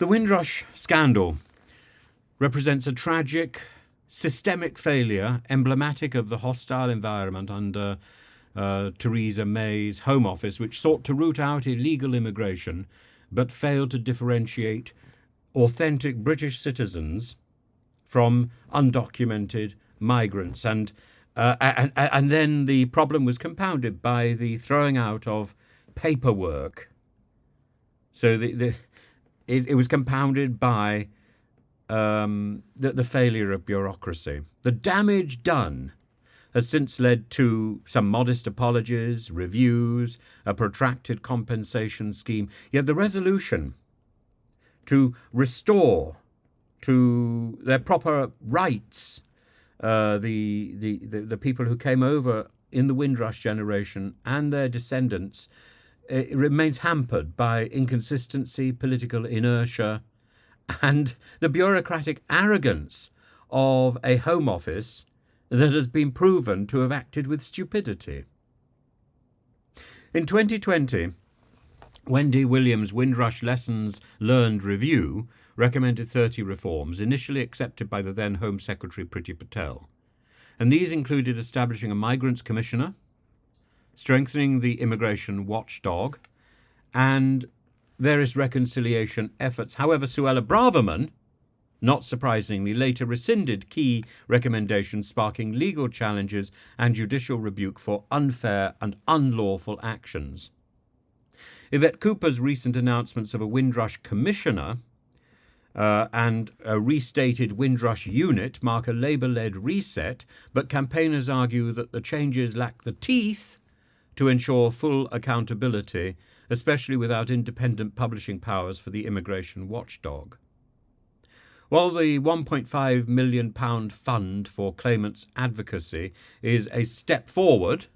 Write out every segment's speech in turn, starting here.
The Windrush scandal represents a tragic, systemic failure emblematic of the hostile environment under Theresa May's Home Office, which sought to root out illegal immigration but failed to differentiate authentic British citizens from undocumented migrants. And then the problem was compounded by the throwing out of paperwork. So it was compounded by the failure of bureaucracy. The damage done has since led to some modest apologies, reviews, a protracted compensation scheme. Yet the resolution to restore to their proper rights the people who came over in the Windrush generation and their descendants, it remains hampered by inconsistency, political inertia, and the bureaucratic arrogance of a Home Office that has been proven to have acted with stupidity. In 2020, Wendy Williams' Windrush Lessons Learned Review recommended 30 reforms, initially accepted by the then Home Secretary Priti Patel. And these included establishing a Migrants Commissioner, strengthening the immigration watchdog, and various reconciliation efforts. However, Suella Braverman, not surprisingly, later rescinded key recommendations, sparking legal challenges and judicial rebuke for unfair and unlawful actions. Yvette Cooper's recent announcements of a Windrush Commissioner and a restated Windrush unit mark a Labour-led reset, but campaigners argue that the changes lack the teeth to ensure full accountability, especially without independent publishing powers for the immigration watchdog. While the £1.5 million fund for claimants' advocacy is a step forward,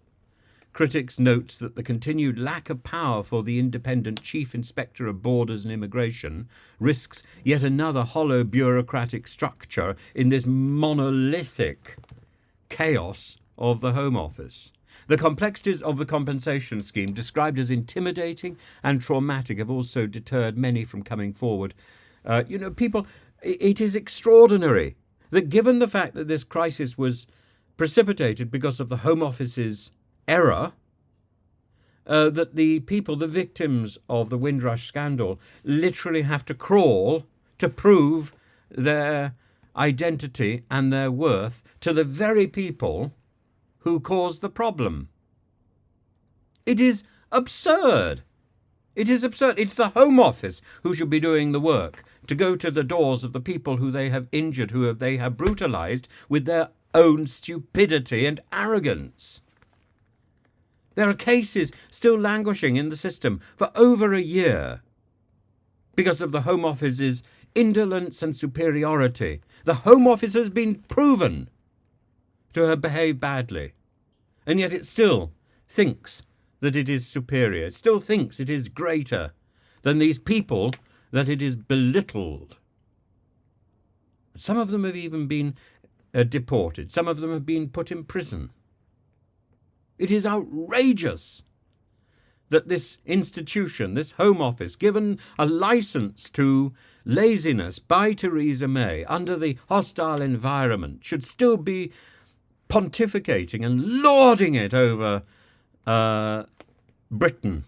critics note that the continued lack of power for the independent Chief Inspector of Borders and Immigration risks yet another hollow bureaucratic structure in this monolithic chaos of the Home Office. The complexities of the compensation scheme, described as intimidating and traumatic, have also deterred many from coming forward. It is extraordinary that, given the fact that this crisis was precipitated because of the Home Office's error, that the people, the victims of the Windrush scandal, literally have to crawl to prove their identity and their worth to the very people who caused the problem. It is absurd. It is absurd. It's the Home Office who should be doing the work, to go to the doors of the people who they have injured, they have brutalised with their own stupidity and arrogance. There are cases still languishing in the system for over a year because of the Home Office's indolence and superiority. The Home Office has been proven to have behaved badly, and yet it still thinks that it is superior. It still thinks it is greater than these people that it is belittled. Some of them have even been deported. Some of them have been put in prison. It is outrageous that this institution, this Home Office, given a licence to laziness by Theresa May under the hostile environment, should still be pontificating and lording it over Britain.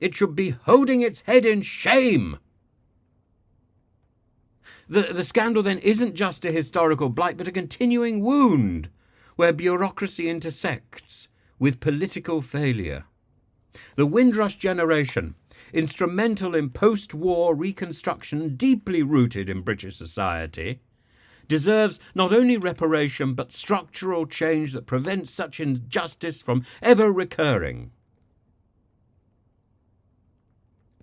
It should be holding its head in shame. The scandal then isn't just a historical blight, but a continuing wound where bureaucracy intersects with political failure. The Windrush generation, instrumental in post-war reconstruction, deeply rooted in British society, deserves not only reparation but structural change that prevents such injustice from ever recurring.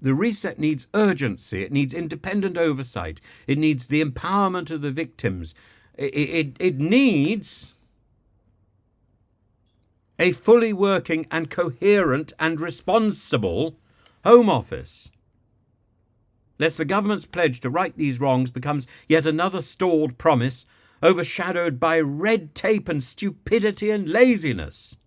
The reset needs urgency, it needs independent oversight, it needs the empowerment of the victims, it needs a fully working and coherent and responsible Home Office. Lest the government's pledge to right these wrongs becomes yet another stalled promise, overshadowed by red tape and stupidity and laziness.